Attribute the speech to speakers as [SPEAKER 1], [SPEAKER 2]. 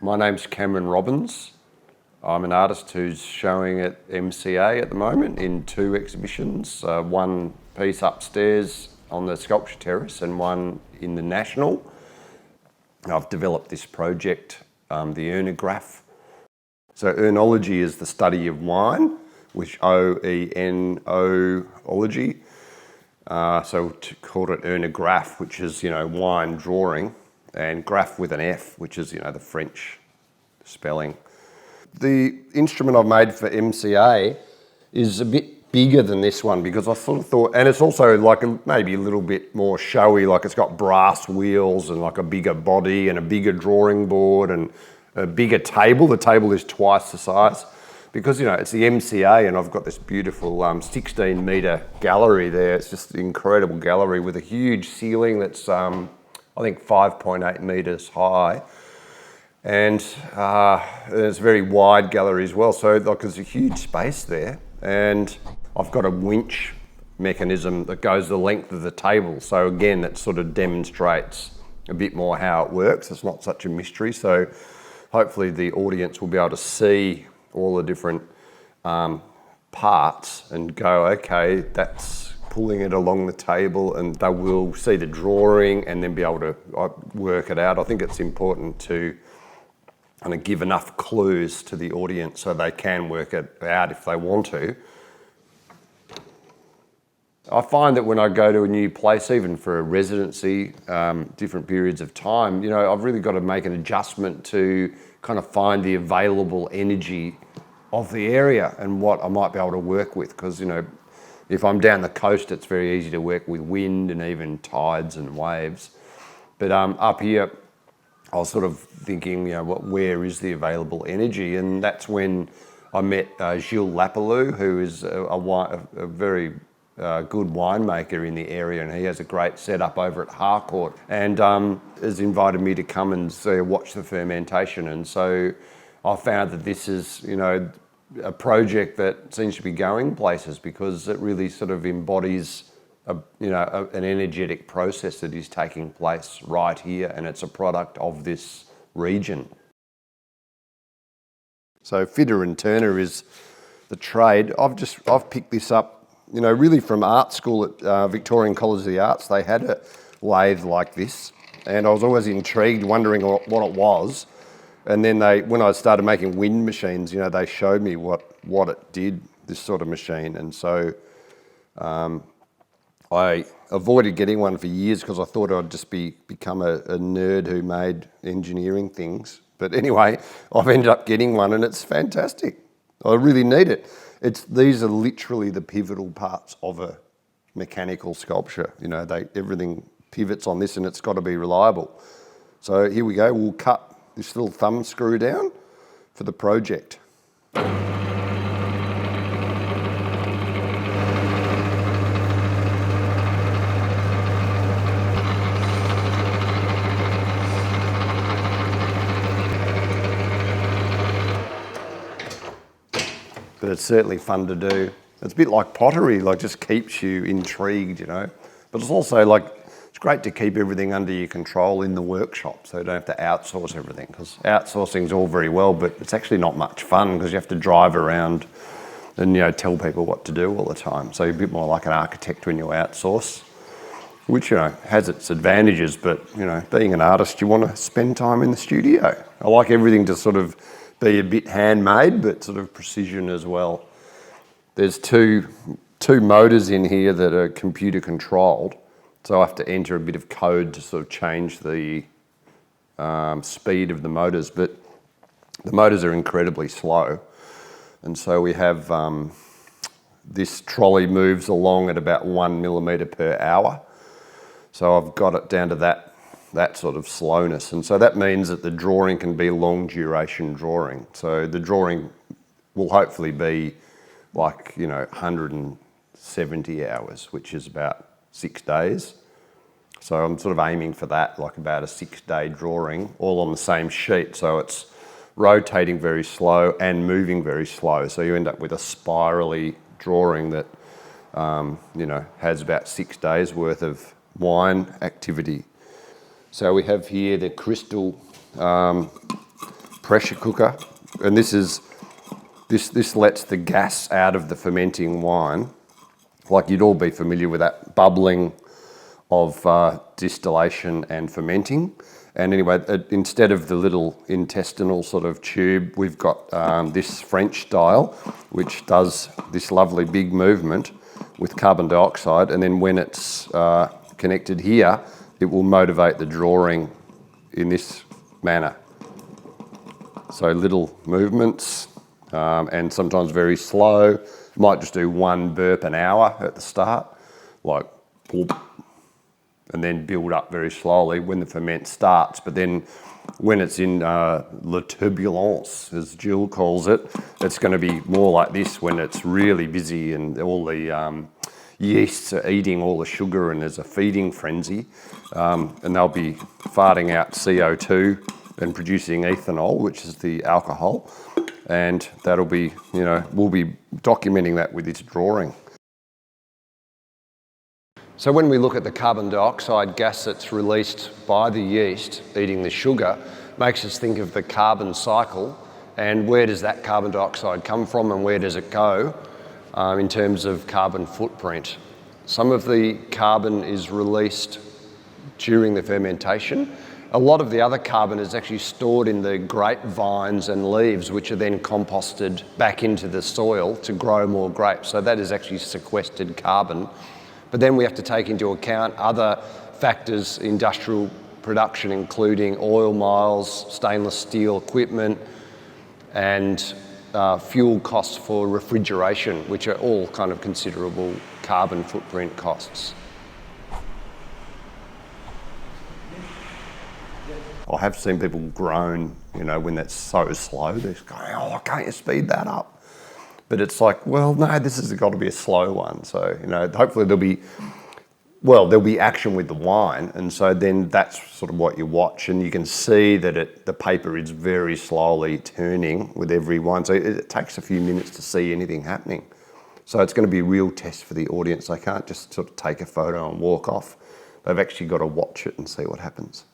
[SPEAKER 1] My name's Cameron Robbins. I'm an artist who's showing at MCA at the moment in 2 exhibitions, one piece upstairs on the sculpture terrace and one in the National. I've developed this project, the Oenograph. So oenology is the study of wine, which O-E-N-O-ology. So called it Oenograph, which is, wine drawing, and graph with an F, which is, the French spelling. The instrument I've made for MCA is a bit bigger than this one because I sort of thought, and it's also like maybe a little bit more showy, like it's got brass wheels and like a bigger body and a bigger drawing board and a bigger table. The table is twice the size because, it's the MCA and I've got this beautiful 16-metre gallery there. It's just an incredible gallery with a huge ceiling that's, I think, 5.8 metres high. And it's a very wide gallery as well. So there's a huge space there. And I've got a winch mechanism that goes the length of the table. So again, that sort of demonstrates a bit more how it works. It's not such a mystery. So hopefully the audience will be able to see all the different parts and go, okay, that's pulling it along the table, and they will see the drawing and then be able to work it out. I think it's important to kind of give enough clues to the audience so they can work it out if they want to. I find that when I go to a new place, even for a residency, different periods of time, I've really got to make an adjustment to kind of find the available energy of the area and what I might be able to work with. Because, if I'm down the coast, it's very easy to work with wind and even tides and waves. But up here, I was sort of thinking, where is the available energy? And that's when I met Gilles Lapalou, who is a very good winemaker in the area, and he has a great setup over at Harcourt, and has invited me to come and watch the fermentation. And so I found that this is, a project that seems to be going places because it really sort of embodies an energetic process that is taking place right here, and it's a product of this region. So fitter and turner is the trade. I've picked this up, really from art school at Victorian College of the Arts. They had a lathe like this, and I was always intrigued, wondering what it was. And then when I started making wind machines, they showed me what it did, this sort of machine. And so I avoided getting one for years because I thought I'd just become a nerd who made engineering things. But anyway, I've ended up getting one and it's fantastic. I really need it. These are literally the pivotal parts of a mechanical sculpture. Everything pivots on this and it's got to be reliable. So here we go. We'll cut this little thumb screw down for the project. But it's certainly fun to do. It's a bit like pottery, just keeps you intrigued, But it's also it's great to keep everything under your control in the workshop so you don't have to outsource everything, because outsourcing's all very well, but it's actually not much fun because you have to drive around and, tell people what to do all the time. So you're a bit more like an architect when you outsource, which, has its advantages, but, being an artist, you want to spend time in the studio. I like everything to sort of be a bit handmade, but sort of precision as well. There's two motors in here that are computer controlled, so I have to enter a bit of code to sort of change the speed of the motors, but the motors are incredibly slow. And so we have this trolley moves along at about 1 millimetre per hour. So I've got it down to that sort of slowness. And so that means that the drawing can be long duration drawing. So the drawing will hopefully be 170 hours, which is about 6 days. So I'm sort of aiming for that, about a 6-day drawing, all on the same sheet. So it's rotating very slow and moving very slow. So you end up with a spirally drawing that, has about 6 days worth of wine activity. So we have here the crystal pressure cooker, and this lets the gas out of the fermenting wine. Like you'd all be familiar with that bubbling of distillation and fermenting. And anyway, instead of the little intestinal sort of tube, we've got this French style, which does this lovely big movement with carbon dioxide. And then when it's connected here, it will motivate the drawing in this manner. So little movements and sometimes very slow. Might just do one burp an hour at the start, like boop, and then build up very slowly when the ferment starts. But then when it's in la turbulence, as Jill calls it, it's going to be more like this when it's really busy and all the yeasts are eating all the sugar and there's a feeding frenzy. And they'll be farting out CO2 and producing ethanol, which is the alcohol. And that'll be, we'll be documenting that with this drawing. So when we look at the carbon dioxide gas that's released by the yeast eating the sugar, makes us think of the carbon cycle and where does that carbon dioxide come from and where does it go in terms of carbon footprint. Some of the carbon is released during the fermentation. A lot of the other carbon is actually stored in the grapevines and leaves, which are then composted back into the soil to grow more grapes. So that is actually sequestered carbon. But then we have to take into account other factors, industrial production, including oil miles, stainless steel equipment, and fuel costs for refrigeration, which are all kind of considerable carbon footprint costs. I have seen people groan, when that's so slow. They're just going, oh, can't you speed that up? But it's like, well, no, this has got to be a slow one. So, hopefully there'll be action with the wine. And so then that's sort of what you watch. And you can see that the paper is very slowly turning with every wine. So it takes a few minutes to see anything happening. So it's going to be a real test for the audience. They can't just sort of take a photo and walk off. They've actually got to watch it and see what happens.